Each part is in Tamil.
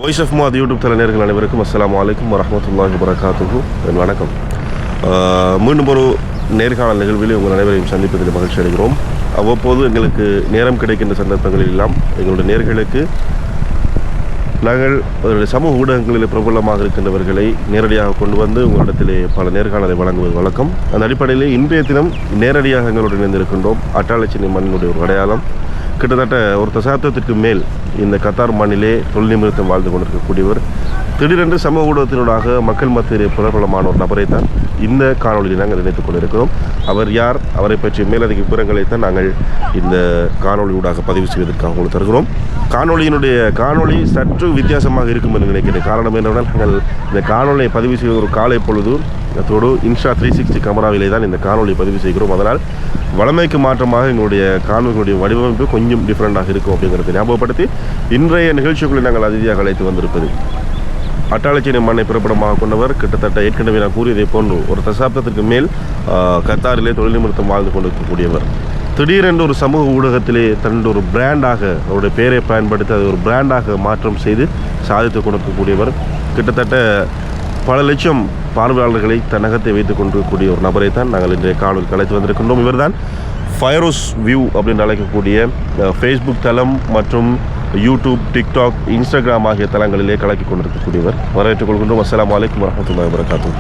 வாய்ஸ் ஆஃப் முஆத் யூடியூப் தள நேயர்கள் அனைவருக்கும் அஸ்ஸலாமு அலைக்கும் வரஹ்மத்துல்லாஹி வபரகாத்துஹு. வணக்கம். மீண்டும் ஒரு நேர்காணல் நிகழ்வில் உங்கள் அனைவரையும் சந்திப்பதில் மகிழ்ச்சி அடைகிறோம். அவ்வப்போது எங்களுக்கு நேரம் கிடைக்கின்ற சந்தர்ப்பங்களில் எல்லாம் எங்களுடைய நேயர்களுக்கு நாங்கள் சமூக ஊடகங்களில் பிரபலமாக இருக்கின்றவர்களை நேரடியாக கொண்டு வந்து உங்களிடத்திலே பல நேர்காணலை வழங்குவது வழக்கம். அந்த அடிப்படையில் இன்றைய தினம் நேரடியாக எங்களுடன் இணைந்திருக்கின்றோம். அட்டாளச்சினை மண்ணினுடைய ஒரு அடையாளம். கிட்டத்தட்ட ஒரு தசாப்தத்திற்கு மேல் இந்த கத்தார் மண்ணிலே தொழில் நிமித்தம் வாழ்ந்து கொண்டிருக்கக்கூடியவர் திடீரென்று சமூக ஊடகத்தினூடாக மக்கள் மத்தியிலே பிரபலமான ஒரு நபரைத்தான் இந்த காணொலியில் நாங்கள் நினைத்துக் கொண்டிருக்கிறோம். அவர் யார், அவரை பற்றிய மேலதிக விவரங்களைத்தான் நாங்கள் இந்த காணொலியூடாக பதிவு செய்வதற்காக உங்களுக்கு தருகிறோம். காணொலி சற்று வித்தியாசமாக இருக்கும் என்று நினைக்கிறேன். காரணம் என்னவென்றால் நாங்கள் இந்த காணொலியை பதிவு செய்த ஒரு காலை பொழுது அதோடு இன்ஸ்டா 360 கேமராவிலே தான் இந்த காணொலியை பதிவு செய்கிறோம். அதனால் வளமைக்கு மாற்றமாக எங்களுடைய காணொலிகளுடைய வடிவமைப்பு கொஞ்சம் டிஃப்ரெண்டாக இருக்கும் அப்படிங்கிறத ஞாபகப்படுத்தி இன்றைய நிகழ்ச்சிக்குள்ளே நாங்கள் அதிதியாக அழைத்து வந்திருப்பது அட்டாளச்சினை மண்ணை பிறப்பிடமாக கொண்டவர். கிட்டத்தட்ட ஏற்கனவே நான் கூறியதை போன்று ஒரு தசாப்தத்திற்கு மேல் கத்தாரிலே தொழில் நிமித்தம் வாழ்ந்து கொண்டிருக்கக்கூடியவர் திடீரென்று ஒரு சமூக ஊடகத்திலே தன்னுடைய ஒரு பிராண்டாக அவருடைய பெயரை பயன்படுத்தி அதை ஒரு பிராண்டாக மாற்றம் செய்து சாதித்து கொண்டிருக்கக்கூடியவர். கிட்டத்தட்ட பல லட்சம் பார்வையாளர்களை தன்னகத்தை வைத்துக் கொண்டிருக்கக்கூடிய ஒரு நபரை தான் நாங்கள் இன்றைய காணொலிக்கு அழைத்து வந்திருக்கின்றோம். இவர் தான் ஃபைரோஸ் வியூ அப்படின்னு அழைக்கக்கூடிய ஃபேஸ்புக் தளம் மற்றும் யூடியூப், டிக்டாக், இன்ஸ்டாகிராம் ஆகிய தளங்களிலே கலக்கி கொண்டிருக்கக்கூடியவர். வரவேற்றுக் கொள்கின்றோம். அஸ்ஸலாமு அலைக்கும் வரஹ்மத்துல்லாஹி வபரகாத்துஹு.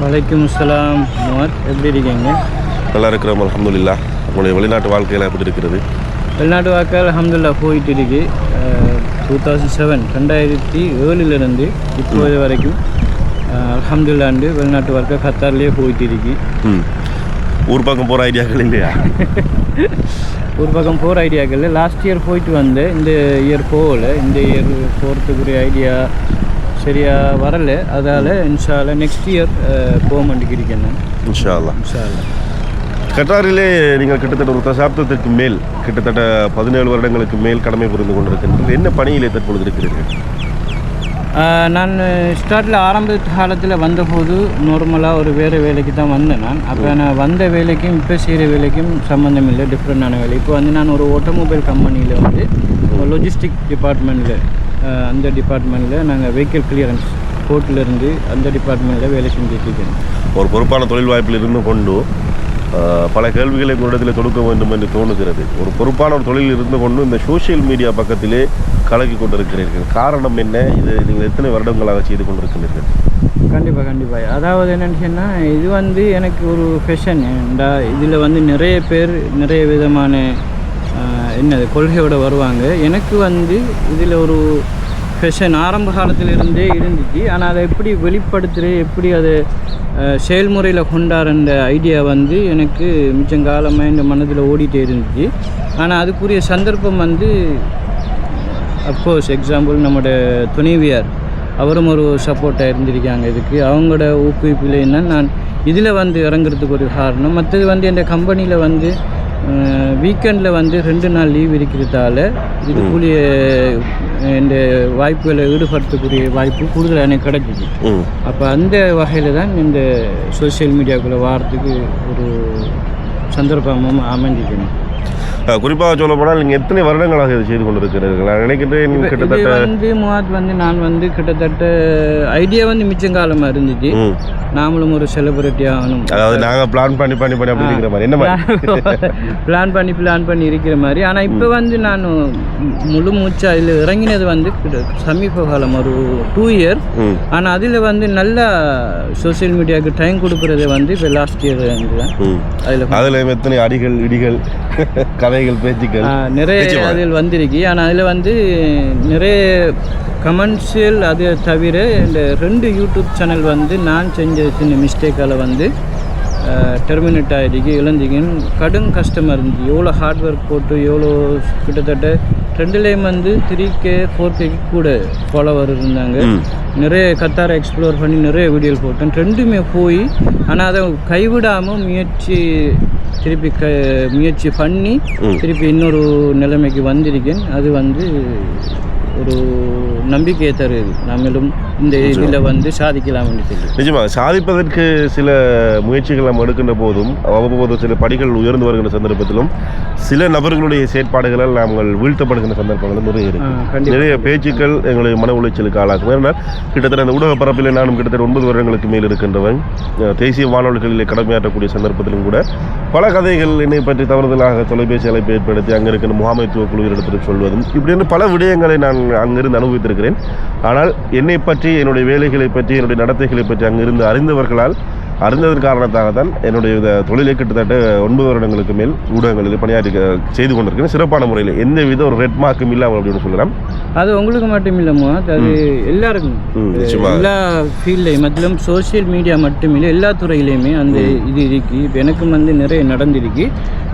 வலைக்கும் அஸ்ஸலாம் முஆத், எப்படி இருக்கீங்க? நல்லா இருக்கிறோம், அல்ஹம்துலில்லாஹ். உங்களுடைய வெளிநாட்டு வாழ்க்கையில் எப்படி இருக்கிறது? வெளிநாட்டு வாழ்க்கை அல்ஹம்துலில்லாஹ் போயிட்டு இருக்கு. 2007 இப்போது வரைக்கும் அல்ஹம்துலில்லாஹ் வெளிநாட்டு வாழ்க்கை கத்தார்லேயே போயிட்டு இருக்கு. ஊர் பக்கம் போகிற ஐடியாக்கள் இல்லையா? ஊர் பக்கம் போகிற ஐடியாக்கள் லாஸ்ட் இயர் போயிட்டு வந்தேன். இந்த இயர் போகல. இந்த இயர் போகிறதுக்குரிய ஐடியா சரியாக வரலை. அதால் இன்ஷா அல்லாஹ் நெக்ஸ்ட் இயர் போக மாட்டேங்கிறேன் நான். இன்ஷா அல்லாஹ். இன்ஷா அல்லாஹ். கட்டாரிலே நீங்கள் கிட்டத்தட்ட ஒரு தசாப்தத்திற்கு மேல், கிட்டத்தட்ட 17 வருடங்களுக்கு மேல் கடமை புரிந்து கொண்டிருக்கின்றீர்கள். என்ன பணியிலே தற்பொழுது இருக்கிறீர்கள்? நான் ஸ்டார்டில் ஆரம்ப காலத்தில் வந்தபோது நார்மலாக ஒரு வேறு வேலைக்கு தான் வந்தேன் நான். அப்போ நான் வந்த வேலைக்கும் இப்போ செய்கிற வேலைக்கும் சம்மந்தம் இல்லை, டிஃப்ரெண்டான வேலை. இப்போ வந்து நான் ஒரு ஆட்டோமொபைல் கம்பெனியில் வந்து லொஜிஸ்டிக் டிபார்ட்மெண்ட்டில் அந்த டிபார்ட்மெண்ட்டில் நாங்கள் வெஹிக்கிள் கிளியரன்ஸ் கோர்ட்டிலேருந்து அந்த டிபார்ட்மெண்ட்டில் வேலை செஞ்சுட்ருக்கேன். ஒரு பொறுப்பான தொழில் வாய்ப்பில் இருந்து கொண்டு பல கேள்விகளை உங்களிடத்தில் தொடுக்க வேண்டும் என்று தோணுகிறது. ஒரு பொறுப்பான ஒரு தொழில் இருந்து கொண்டு இந்த சோஷியல் மீடியா பக்கத்திலே கலக்கி கொண்டிருக்கிறீர்கள். காரணம் என்ன? இது நீங்கள் எத்தனை வருடங்களாக செய்து கொண்டிருக்கிறீர்கள்? கண்டிப்பாக. அதாவது என்னென்னு சொன்னால், இது வந்து எனக்கு ஒரு ஃபேஷன். இதில் வந்து நிறைய பேர் நிறைய விதமான கொள்கையோடு வருவாங்க. எனக்கு வந்து இதில் ஒரு ஃபேஷன் ஆரம்ப காலத்திலிருந்தே இருந்துச்சு. ஆனால் அதை எப்படி வெளிப்படுத்துகிற, எப்படி அதை செயல்முறையில் கொண்டாடுற ஐடியா வந்து எனக்கு மிச்சங்காலமாக இந்த மனதில் ஓடிட்டே இருந்துச்சு. ஆனால் அதுக்குரிய சந்தர்ப்பம் வந்து அஃப்கோர்ஸ் எக்ஸாம்பிள் நம்மளோட துணைவியார் அவரும் ஒரு சப்போர்ட்டாக இருந்திருக்காங்க. இதுக்கு அவங்களோட ஊக்குவிப்பில் தான் நான் இதில் வந்து இறங்குறதுக்கு ஒரு காரணம். மற்றது வந்து என் கம்பெனியில் வந்து வீக்கெண்டில் வந்து 2 நாள் லீவ் இருக்கிறதால இதுக்குரிய இந்த வாய்ப்புகளை ஈடுபடுத்தக்கூடிய வாய்ப்பு கூடுதல் எனக்கு கிடைச்சிது. அப்போ அந்த வகையில் தான் இந்த சோசியல் மீடியாவுக்குள்ளே வாரத்துக்கு ஒரு சந்தர்ப்பமும் அமைஞ்சிக்கணும். குறிப்பாக சொல்ல போனால் நீங்கள் எத்தனை வருடங்களாக இதை செய்து கொண்டிருக்கிறீர்கள்? நான் நினைக்கிறேன் கிட்டத்தட்ட வந்து முஆத் வந்து நான் வந்து கிட்டத்தட்ட ஐடியா வந்து மிச்சங்காலமாக இருந்துச்சு. நாமளும் ஒரு செலிபிரிட்டி ஆகணும், அதாவது நாங்கள் பிளான் பண்ணி அப்படி இருக்கிற மாதிரி என்ன பிளான் பண்ணி இருக்கிற மாதிரி. ஆனால் இப்போ வந்து நான் முழு மூச்சா இதில் இறங்கினது வந்து சமீப காலம் ஒரு 2 இயர். ஆனால் அதில் வந்து நல்லா சோசியல் மீடியாவுக்கு டைம் கொடுக்குறது வந்து இப்போ லாஸ்ட் இயர் தான். அதில் எத்தனை அடிகள் இடிகள் கதைகள் பேச்சுக்கள் நிறைய அதில் வந்திருக்கு. ஆனால் அதில் வந்து நிறைய கமர்ஷியல் அது தவிர இந்த 2 யூடியூப் சேனல் வந்து நான் செஞ்ச சின்ன மிஸ்டேக்கால் வந்து டெர்மினேட் ஆகிருக்கு, இழந்திங்கன்னு கடும் கஷ்டமாக இருந்துச்சு. எவ்வளோ ஹார்ட் ஒர்க் போட்டு எவ்வளோ கிட்டத்தட்ட 2லேயும் வந்து 3K 4K கூட ஃபாலோவர் இருந்தாங்க. நிறைய கத்தாரை எக்ஸ்ப்ளோர் பண்ணி நிறைய வீடியோ போட்டேன். 2மே போய் ஆனால் அதை கைவிடாமல் முயற்சி பண்ணி திருப்பி இன்னொரு நிலைமைக்கு வந்திருக்கேன். அது வந்து ஒரு நம்பிக்கையை தருது நம்மளும் இந்த இதில் வந்து சாதிக்கலாம்னு சொல்லி. நிச்சயமாக சாதிப்பதற்கு சில முயற்சிகள் நம்ம எடுக்கின்ற போதும் அவ்வப்போது சில படிகள் உயர்ந்து வருகின்ற சந்தர்ப்பத்திலும் சில நபர்களுடைய செயற்பாடுகளால் நாங்கள் வீழ்த்தப்படுகின்ற சந்தர்ப்பங்களும் நிறைய இருக்கு. நிறைய பேச்சுக்கள் எங்களுடைய மன உளைச்சலுக்கு ஆளாகும். ஏன்னால் கிட்டத்தட்ட அந்த ஊடக பரப்பில் நானும் கிட்டத்தட்ட 9 வருடங்களுக்கு மேல் இருக்கின்றவன். தேசிய வானொலிகளில் கடமையாற்றக்கூடிய சந்தர்ப்பத்திலும் கூட பல கதைகள் என்னை பற்றி தவறுதலாக தொலைபேசி அழைப்பு ஏற்படுத்தி அங்கே இருக்கிற முகாமைத்துவ குழுவிடத்தில் சொல்வதும் இப்படின்னு பல விடயங்களை நான் அங்கிருந்து அனுபவித்திருக்கிறேன். ஆனால் என்னை பற்றி, என்னுடைய வேலைகளை பற்றி, என்னுடைய நடத்தைகளை பற்றி அங்கிருந்து அறிந்ததன் காரணத்தாக தான் என்னுடைய தொழிலை கிட்டத்தட்ட 9 வருடங்களுக்கு மேல் ஊடகங்களில் பணியாற்றி செய்து கொண்டிருக்கிறேன். சிறப்பான முறையில் எந்த வித ஒரு ரெட் மார்க்கும் இல்லாமல் அப்படின்னு சொல்லலாம். அது உங்களுக்கு மட்டும் இல்லைம்மா, அது எல்லாருக்கும் எல்லா ஃபீல்ட்லையும் மத்திலும் சோசியல் மீடியா மட்டும் இல்லை எல்லா துறையிலையுமே அந்த இது இருக்கு. இப்போ எனக்கும் வந்து நிறைய நடந்திருக்கு.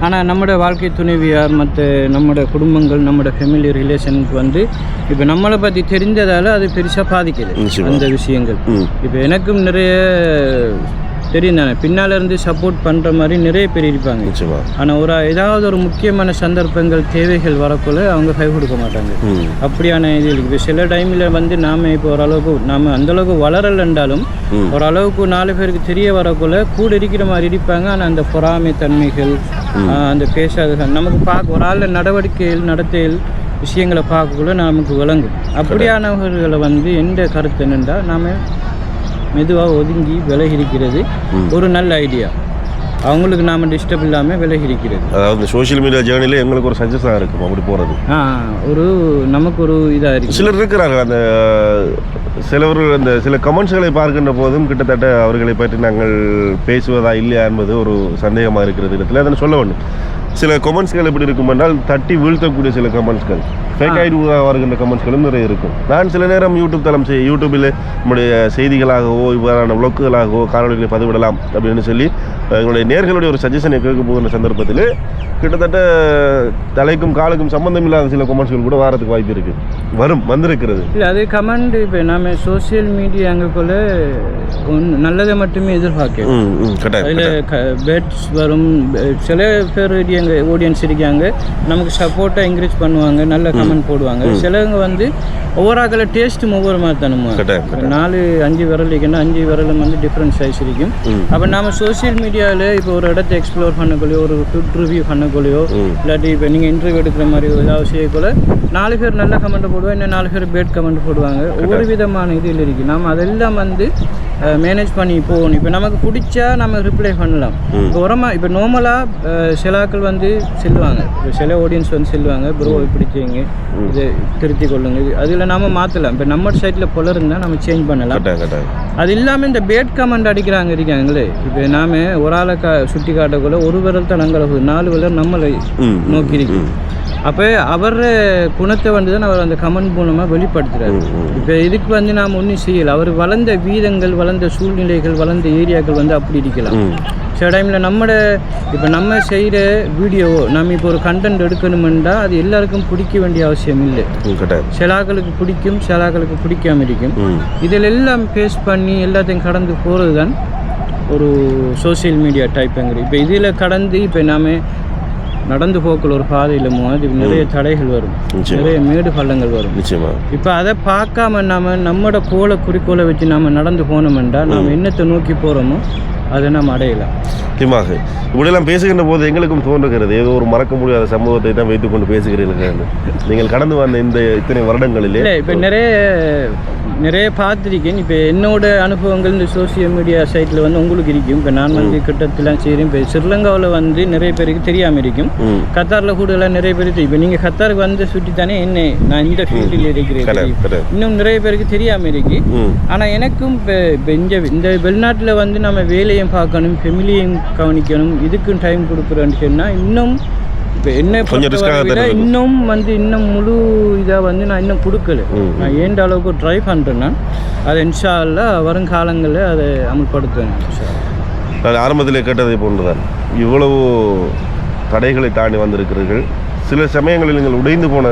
ஆனால் நம்மளோட வாழ்க்கை துணைவியார் மற்ற நம்மளோட குடும்பங்கள் நம்மளோட ஃபேமிலி ரிலேஷனுக்கு வந்து இப்போ நம்மளை பற்றி தெரிஞ்சதால் அது பெருசாக பாதிக்குது அந்த விஷயங்கள். இப்போ எனக்கும் நிறைய தெரியும் தானே, பின்னால் இருந்து சப்போர்ட் பண்ணுற மாதிரி நிறைய பேர் இருப்பாங்க. ஆனால் ஏதாவது ஒரு முக்கியமான சந்தர்ப்பங்கள் தேவைகள் வரக்குள்ள அவங்க கை கொடுக்க மாட்டாங்க. அப்படியான இது இப்போ சில டைமில் வந்து நாம் இப்போ ஓரளவுக்கு நாம் அந்தளவுக்கு வளரலைன்றாலும் ஓரளவுக்கு 4 பேருக்கு தெரிய வரக்குள்ள கூட இருக்கிற மாதிரி இருப்பாங்க. ஆனால் அந்த பொறாமை தன்மைகள் அந்த பேசாதது நமக்கு பார்க்க ஒரு ஆள் நடவடிக்கைகள் நடத்தைகள் விஷயங்களை பார்க்கக்குள்ள நமக்கு விளங்கும். அப்படியானவர்களை வந்து எந்த கருத்து என்னென்றா நாம் மெதுவாக ஒதுங்கி விலகி இருக்கிறது ஒரு நல்ல ஐடியா. அவங்களுக்கு நாம் டிஸ்டர்ப் இல்லாமல் விலகி இருக்கிறது. அதாவது சோஷியல் மீடியா ஜேர்னியில் எங்களுக்கு ஒரு சஜஷனாக இருக்கும் அப்படி போகிறது. ஒரு நமக்கு ஒரு இதாக இருக்குது. சிலர் இருக்கிறாங்க அந்த சில கமெண்ட்ஸ்களை பார்க்கின்ற போதும் கிட்டத்தட்ட அவர்களை பற்றி நாங்கள் பேசுவதா இல்லையா என்பது ஒரு சந்தேகமாக இருக்கிறது. இடத்துல அதை சொல்ல வேண்டும். சில கமெண்ட்ஸ்கள் எப்படி இருக்கும் என்றால் தட்டி வீழ்த்தக்கூடிய சில கமெண்ட்ஸ்கள், ஃபேக் ஐடி வருகின்ற கமெண்ட்ஸ்களும் நிறைய இருக்கும். நான் சில நேரம் யூடியூபில் நம்முடைய செய்திகளாகவோ இவ்வாறான விளக்குகளாகவோ காணொலிகளை பதிவிடலாம் அப்படின்னு சொல்லி எங்களுடைய நேர்களுடைய ஒரு சஜஷனை கேட்க போகிற சந்தர்ப்பத்தில் கிட்டத்தட்ட தலைக்கும் காலுக்கும் சம்பந்தம் இல்லாத சில கமெண்ட்ஸ்கள் கூட வரதுக்கு வாய்ப்பு இருக்குது, வந்திருக்கிறது. இல்லை அது கமெண்ட் இப்போ நம்ம சோசியல் மீடியா அங்கேக்குள்ள நல்லதை மட்டுமே எதிர்பார்க்கணும். அதில் பேட்ஸ் வரும். சில பேர் எங்கள் ஆடியன்ஸ் இருக்காங்க நமக்கு சப்போர்ட்டாக என்கரேஜ் பண்ணுவாங்க, நல்ல கமெண்ட் போடுவாங்க. சிலவங்க வந்து ஒவ்வொரு ஆக்களை டேஸ்ட்டும் ஒவ்வொரு மாதிரி தானுமா. 4-5 விரல் இருக்குன்னா 5 விரலும் வந்து டிஃப்ரெண்ட் சைஸ் இருக்கும். அப்போ நம்ம சோசியல் மீடியாவில் இப்போ ஒரு இடத்தை எக்ஸ்ப்ளோர் பண்ணக்குள்ளேயோ ஒரு ஃபுட் ரிவ்யூ பண்ணக்குள்ளேயோ இல்லாட்டி இப்போ நீங்கள் இன்டர்வியூ எடுக்கிற மாதிரி ஏதாவது செய்யக்குள்ள 4 பேர் நல்ல கமெண்ட் போடுவாங்க, இன்னும் 4 பேர் பேட் கமெண்ட் போடுவாங்க. ஒவ்வொரு விதமான இதில் இருக்குது. நம்ம அதெல்லாம் வந்து மேனேஜ் பண்ணி போகணும். இப்போ நமக்கு பிடிச்சா நம்ம ரிப்ளை பண்ணலாம். இப்போ நார்மலாக சிலாக்கள் வந்து செல்வாங்க, இப்போ சில ஆடியன்ஸ் வந்து செல்வாங்க, ப்ரோ பிடிச்சிங்க இதை திருத்தி கொள்ளுங்க, அதில் நம்ம மாற்றலாம். இப்போ நம்ம சைட்டில் பொல இருந்தால் நம்ம சேஞ்ச் பண்ணலாம். அது இல்லாமல் இந்த பேட் கமெண்ட் இருக்காங்களே, இப்போ நாம ஒரு ஆளை சுட்டி காட்டக்குள்ள ஒரு விரல் தான் நாங்கள் 4 விரல் நம்மளை நோக்கி இருக்கு. அப்போ அவர் குணத்தை வந்து தான் அவர் அந்த கமெண்ட் மூலமாக வெளிப்படுத்துகிறார். இப்போ இதுக்கு வந்து நாம் ஒன்றும் செய்யலை. அவர் வளர்ந்த வீதங்கள், வளர்ந்த சூழ்நிலைகள், வளர்ந்த ஏரியாக்கள் வந்து அப்படி இருக்கலாம். சில டைமில் இப்போ நம்ம செய்கிற வீடியோவோ நம்ம இப்போ ஒரு கண்டென்ட் எடுக்கணுமெண்டா அது எல்லாருக்கும் பிடிக்க வேண்டிய அவசியம் இல்லை. சிலாக்களுக்கு பிடிக்கும், சிலாக்களுக்கு பிடிக்காம இருக்கும். இதில் எல்லாம் ஃபேஸ் பண்ணி எல்லாத்தையும் கடந்து போகிறது தான் ஒரு சோசியல் மீடியா டைப்புங்கிற. இப்போ இதில் கடந்து இப்போ நாம் நடந்து போக்குள்ள ஒரு பாதையில் அது நிறைய தடைகள் வரும், நிறைய மேடு பள்ளங்கள் வரும். இப்போ அதை பார்க்காம நம்மளோட குறிக்கோளை வச்சு நம்ம நடந்து போனோம்டா நாம் என்னத்தை நோக்கி போகிறோமோ அதை நாம் அடையலாம். முக்கியமாக இப்படியெல்லாம் பேசுகின்ற போது எங்களுக்கும் தோன்றுகிறது ஏதோ ஒரு மறக்க முடியாத சம்பவத்தை தான் வைத்துக்கொண்டு பேசுகிறீர்கள். நீங்கள் கடந்து வந்த இத்தனை வருடங்களிலே இப்போ நிறைய பார்த்துருக்கேன். இப்போ என்னோட அனுபவங்கள் இந்த சோசியல் மீடியா சைட்டில் வந்து உங்களுக்கு இருக்கும். இப்போ நான் வந்து கிட்டத்தெல்லாம் செய்கிறேன். இப்போ ஸ்ரீலங்காவில் வந்து நிறைய பேருக்கு தெரியாமல் இருக்கும். கத்தாரில் கூட எல்லாம் நிறைய பேருக்கு இப்போ நீங்கள் கத்தாருக்கு வந்து சுற்றி தானே என்ன நான் இந்த ஃபீல்டில் இருக்கிறேன். இன்னும் நிறைய பேருக்கு தெரியாமல் இருக்கு. ஆனால் எனக்கும் இப்போ இந்த வெளிநாட்டில் வந்து நம்ம வேலையும் பார்க்கணும், ஃபெமிலியும் கவனிக்கணும், இதுக்கும் டைம் கொடுக்குறேன்னு சொன்னால் இன்னும் இப்போ என்ன இன்னும் வந்து இன்னும் முழு இதாக வந்து நான் இன்னும் கொடுக்கல. நான் ஏண்ட அளவுக்கு ட்ரை பண்ணுறேன்னா அதை இன்ஷா அல்லாஹ் வருங்காலங்களில் அதை அமல்படுத்துவேன். நான் ஆரம்பத்தில் கேட்டதை போன்றுதான் இவ்வளவு தடைகளை தாண்டி வந்திருக்கிறீர்கள். சில சமயங்களில் நீங்கள் உடைந்து போன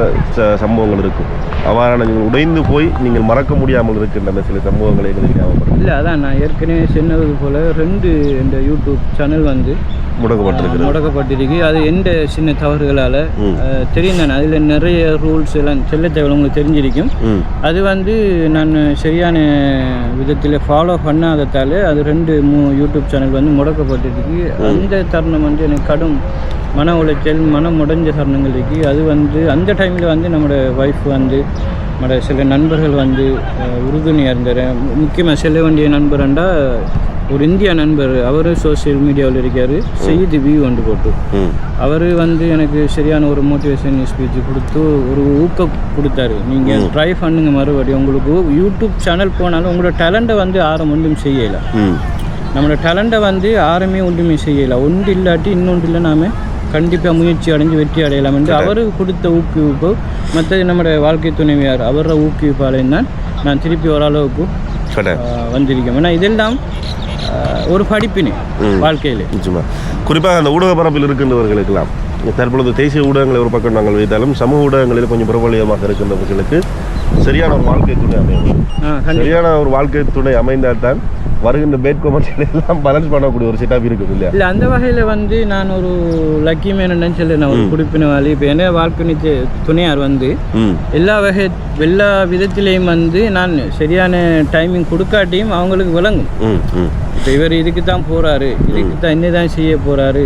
சம்பவங்கள் இருக்கும். அவ்வாறான நீங்கள் உடைந்து போய் நீங்கள் மறக்க முடியாமல் இருக்கின்ற அந்த சில சம்பவங்களை எங்களுக்கு ஞாபகப்படுத்தும். இல்லை அதான் நான் ஏற்கனவே சொன்னது போல் 2 இந்த யூடியூப் சேனல் வந்து முடக்கப்பட்டிருக்கு. அது எந்த சின்ன தவறுகளால் தெரியும் தானே. அதில் நிறைய ரூல்ஸ் எல்லாம் செல்ல தேவை உங்களுக்கு தெரிஞ்சிருக்கும். அது வந்து நான் சரியான விதத்தில் ஃபாலோ பண்ணாததால் அது 2-3 யூடியூப் சேனல் வந்து முடக்கப்பட்டிருக்கு. அந்த தருணம் வந்து எனக்கு கடும் மன உளைச்சல், மனம் உடைஞ்ச தருணங்கள் இருக்குது. அது வந்து அந்த டைமில் வந்து நம்மளோட ஒய்ஃப் வந்து நம்மளோட சில நண்பர்கள் வந்து உறுதுணையாக இருந்தார். முக்கியமாக செல்ல வேண்டிய நண்பர்ண்டா ஒரு இந்திய நண்பர், அவர் சோசியல் மீடியாவில் இருக்கார், செய்தி வியூ வந்து போட்டு அவர் வந்து எனக்கு சரியான ஒரு மோட்டிவேஷன் ஸ்பீச் கொடுத்து ஒரு ஊக்கம் கொடுத்தாரு. நீங்கள் ட்ரை பண்ணுங்க, மறுபடியும் உங்களுக்கு யூடியூப் சேனல் போனாலும் உங்களோட டேலண்ட்டை வந்து யாரும் ஒன்றும் செய்யலை. நம்மளோட டேலண்ட்டை வந்து யாருமே ஒன்றுமே செய்யலை. ஒன்று இல்லாட்டி இன்னொன்று இல்லை, நாம் கண்டிப்பாக முயற்சி அடைஞ்சு வெற்றி அடையலாம் என்று அவர் கொடுத்த ஊக்குவிப்பு. மற்றது நம்மளோட வாழ்க்கை துணைவியார் அவரோட ஊக்குவிப்பாலையும் தான் நான் திருப்பி ஓரளவுக்கு வந்திருக்கேன். ஏன்னா இதெல்லாம் ஒரு படிப்பினை வாழ்க்கையில். நிச்சயமாக குறிப்பாக அந்த ஊடக பரப்பில் இருக்கின்றவர்களுக்கெல்லாம் தற்பொழுது தேசிய ஊடகங்களை ஒரு பக்கம் நாங்கள் வைத்தாலும் சமூக ஊடகங்களில் கொஞ்சம் பிரபலியமாக இருக்கின்றவர்களுக்கு சரியான ஒரு வாழ்க்கை துணை அமையும். சரியான ஒரு வாழ்க்கை துணை அமைந்தால் தான் வருகின்ற பேட் கொமர்ஷியல் எல்லாம் பேலன்ஸ் பண்ணக்கூடிய ஒரு செட்டப் இருக்குது இல்லையா? இல்லை, அந்த வகையில் வந்து நான் ஒரு லக்கி மேனன்னு சொல்லி நான் ஒரு குடிப்பினவாளி. இப்போ என்ன வாழ்க்கை துணையார் வந்து எல்லா விதத்திலையும் வந்து நான் சரியான டைமிங் கொடுக்காட்டியும் அவங்களுக்கு விளங்கும். இப்போ இவர் இதுக்கு தான் போகிறாரு, இதுக்கு தான் என்ன தான் செய்ய போகிறாரு,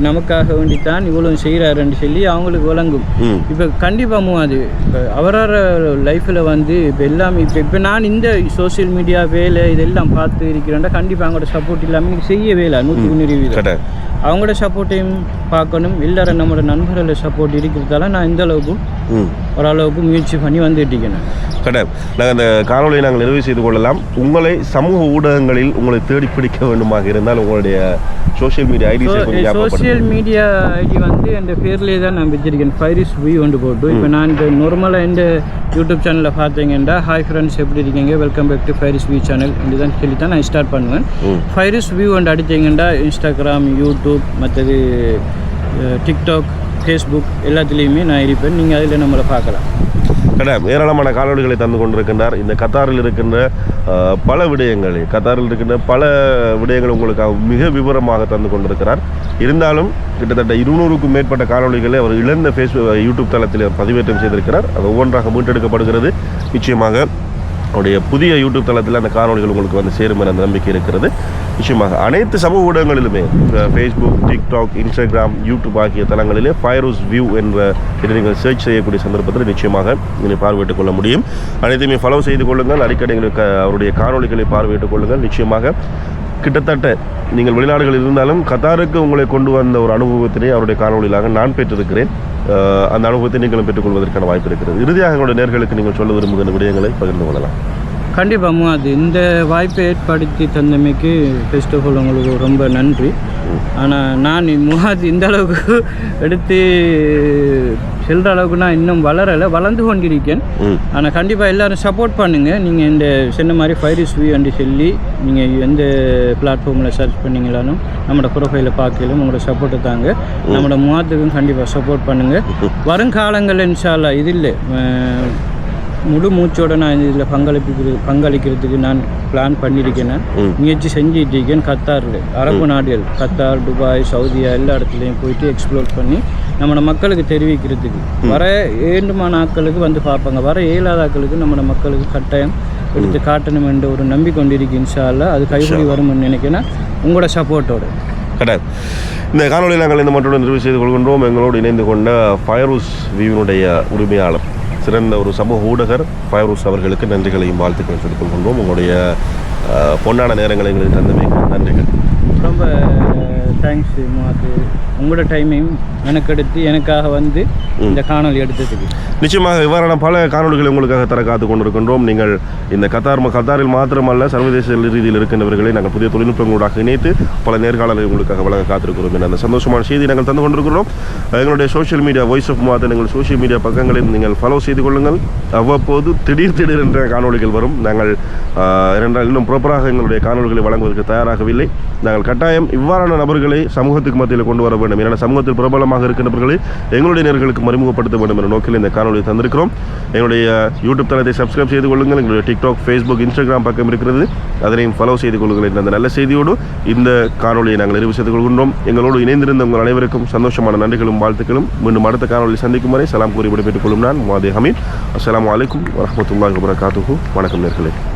நமக்காக வேண்டித்தான் இவ்வளோ செய்கிறாருன்னு சொல்லி அவங்களுக்கு விளங்கும். இப்போ கண்டிப்பாக அது இப்போ அவரோட லைஃப்பில் வந்து இப்போ எல்லாமே இப்போ நான் இந்த சோசியல் மீடியா வேலை இதெல்லாம் பார்த்து இருக்கிறேன்டா கண்டிப்பாக அவங்களோட சப்போர்ட் இல்லாமல் நீங்கள் செய்யவே இல்லை. 100% அவங்களோட சப்போர்ட்டையும் பார்க்கணும். எல்லாரும் நம்மளோட நண்பர்களோட சப்போர்ட் இருக்கிறதால நான் இந்த அளவுக்கு ஓரளவுக்கு முயற்சி பண்ணி வந்துட்டிருக்கேன். கரெக்ட். நாங்கள் அந்த காணொலியை நாங்கள் நிறைவு செய்து கொள்ளலாம். உங்களை சமூக ஊடகங்களில் உங்களை தேடி பிடிக்க வேண்டுமாக இருந்தால் உங்களுடைய social media ID social media ID வந்து என் பேர்லேயே தான் நான் வச்சிருக்கேன், ஃபைரிஸ் வி ஒன்று போட்டு. இப்போ நான் இந்த நார்மலாக இந்த யூடியூப் சேனலில் பார்த்தீங்கன்னா ஹாய் ஃப்ரெண்ட்ஸ் எப்படி இருக்கீங்க, வெல்கம் பேக் டு ஃபைரிஸ் வி சேனல் என்று தான் சொல்லி தான் நான் ஸ்டார்ட் பண்ணுவேன். ஃபைரிஸ் வி ஒன்று அடித்தீங்கன்னா இன்ஸ்டாகிராம், யூடியூப், மற்றது டிக்டாக், ஃபேஸ்புக் எல்லாத்துலேயுமே நான் இருப்பேன். நீங்கள் அதில் நம்மளை பார்க்கலாம். கடை ஏராளமான காணொலிகளை தந்து கொண்டிருக்கின்றார். இந்த கத்தாரில் இருக்கின்ற பல விடயங்கள் உங்களுக்காக மிக விவரமாக தந்து கொண்டிருக்கிறார். இருந்தாலும் கிட்டத்தட்ட 200க்கும் மேற்பட்ட காணொலிகளை அவர் இழந்த யூடியூப் தளத்தில் பதிவேற்றம் செய்திருக்கிறார். அது ஒவ்வொன்றாக மீட்டெடுக்கப்படுகிறது. நிச்சயமாக அவருடைய புதிய யூடியூப் தளத்தில் அந்த காணொலிகள் உங்களுக்கு வந்து சேரும் என அந்த நம்பிக்கை இருக்கிறது. நிச்சயமாக அனைத்து சமூக ஊடகங்களிலுமே ஃபேஸ்புக், டிக்டாக், இன்ஸ்டாகிராம், யூடியூப் ஆகிய தளங்களிலே ஃபைரோஸ் வியூ என்ற இதை நீங்கள் சர்ச் செய்யக்கூடிய சந்தர்ப்பத்தில் நிச்சயமாக நீங்கள் பார்வையிட்டுக் கொள்ள முடியும். அனைத்தையுமே ஃபாலோ செய்து கொள்ளுங்கள். அடிக்கடி அவருடைய காணொலிகளை பார்வையிட்டுக் கொள்ளுங்கள். நிச்சயமாக கிட்டத்தட்ட நீங்கள் வெளிநாடுகளில் இருந்தாலும் கத்தாருக்கு உங்களை கொண்டு வந்த ஒரு அனுபவத்தினை அவருடைய காணொலியாக நான் பெற்றிருக்கிறேன். அந்த அனுபவத்தை நீங்களும் பெற்றுக்கொள்வதற்கான வாய்ப்பு இருக்கிறது. இறுதியாக எங்களுடைய நேர்களுக்கு நீங்கள் சொல்ல விரும்புகிற விடயங்களை பகிர்ந்து கொள்ளலாம். கண்டிப்பாக அது இந்த வாய்ப்பை ஏற்படுத்தி தந்தமைக்கு ஃபர்ஸ்ட் ஆஃப் ஆல் உங்களுக்கு ரொம்ப நன்றி. ஆனால் நான் இந்த அளவுக்கு எடுத்து செல்கிற அளவுக்கு நான் இன்னும் வளர்ந்து கொண்டிருக்கேன். ஆனால் கண்டிப்பாக எல்லோரும் சப்போர்ட் பண்ணுங்கள். நீங்கள் இந்த சொன்ன மாதிரி ஃபைரிஸ் வியூ என்று சொல்லி நீங்கள் எந்த பிளாட்ஃபார்மில் சர்ச் பண்ணிங்களாலும் நம்மளோட ப்ரொஃபைலை பார்க்கலும் உங்களோட சப்போர்ட்டை தாங்க. நம்மளோட முகத்துக்கும் கண்டிப்பாக சப்போர்ட் பண்ணுங்கள். வருங்காலங்களில் இன்ஷா அல்லாஹ் இது இல்லை முழு மூச்சோடு நான் இதில் பங்களிக்கிறதுக்கு நான் பிளான் பண்ணியிருக்கேன். நான் முயற்சி செஞ்சுட்டு இருக்கேன். கத்தாரில் அரபு நாடுகள், கத்தார், துபாய், சவுதியா எல்லா இடத்துலையும் போயிட்டு எக்ஸ்ப்ளோர் பண்ணி நம்மளோட மக்களுக்கு தெரிவிக்கிறதுக்கு வர ஏழுமான ஆட்களுக்கு வந்து பார்ப்பாங்க. வர இயலாத ஆட்களுக்கு நம்மளோட மக்களுக்கு கட்டாயம் எடுத்து காட்டணும் என்ற ஒரு நம்பி கொண்டிருக்கு. இன்ஷா அல்லாஹ் அது கைகூடி வரும்னு நினைக்கிறேன் உங்களோட சப்போர்ட்டோடு. கிடையாது. இந்த காணொலியில் நாங்கள் இந்த மட்டும் நிறைவு செய்து கொள்கின்றோம். எங்களோடு இணைந்து கொண்ட ஃபைரோஸ் வியூனுடைய உரிமையாளர், சிறந்த ஒரு சமூக ஊடகர் ஃபைரோஸ் அவர்களுக்கு நன்றிகளையும் வாழ்த்துக்களை சொல்லிக் கொள்கின்றோம். உங்களுடைய பொன்னான நேரங்களை எங்களுக்கு தந்தமைக்கு நன்றிகள். ரொம்ப தேங்க்ஸ். அது உங்களோட டைமையும் எனக்கெடுத்து எனக்காக வந்து இந்த காணொலி எடுத்ததுக்கு. நிச்சயமாக இவ்வாறான பல காணொலிகளை உங்களுக்காக தர காத்து கொண்டிருக்கின்றோம். நீங்கள் இந்த கத்தாரில் மாத்திரமல்ல சர்வதேச ரீதியில் இருக்கின்றவர்களை நாங்கள் புதிய தொழில்நுட்பங்களோடு இணைத்து பல நேர்காணலை உங்களுக்காக வழங்க காத்திருக்கிறோம் என்ற அந்த சந்தோஷமான செய்தி நாங்கள் தந்து கொண்டிருக்கிறோம். எங்களுடைய சோஷியல் மீடியா வாய்ஸ் ஆஃப் மாதம் எங்கள் சோஷியல் மீடியா பக்கங்களில் நீங்கள் ஃபாலோ செய்து கொள்ளுங்கள். அவ்வப்போது திடீர் என்ற காணொலிகள் வரும். நாங்கள் ஏனென்றால் இன்னும் ப்ராப்பராக எங்களுடைய காணொலிகளை வழங்குவதற்கு தயாராகவில்லை. நாங்கள் கட்டாயம் இவ்வாறான நபர்களை நேர்காணலை சமூகத்துக்கு மத்தியில் கொண்டு வர வேண்டும். ஏன்னா சமூகத்தில் பிரபலமாக இருக்கின்றவர்களை எங்களுடைய நேர்களுக்கு அறிமுகப்படுத்த வேண்டும் என்ற நோக்கில் இந்த காணொலியை தந்திருக்கிறோம். எங்களுடைய யூடியூப் தளத்தை சப்ஸ்கிரைப் செய்து கொள்ளுங்கள். எங்களுடைய டிக்டாக், ஃபேஸ்புக், இன்ஸ்டாகிராம் பக்கம் இருக்கிறது, அதனையும் ஃபாலோ செய்து கொள்ளுங்கள் என்ற அந்த நல்ல செய்தியோடு இந்த காணொலியை நாங்கள் நிறைவு செய்து கொள்கின்றோம். எங்களோடு இணைந்திருந்த உங்கள் அனைவருக்கும் சந்தோஷமான நன்றிகளும் வாழ்த்துக்களும். மீண்டும் அடுத்த காணொலியில் சந்திக்கும் வரை சலாம் கூறி விடைபெற்றுக் கொள்ளும் நான் முஹம்மது ஹமீத். அஸ்ஸலாமு அலைக்கும் வரஹ்மத்துல்லாஹி வபரகாத்துஹு. வணக்கம் நேர்களே.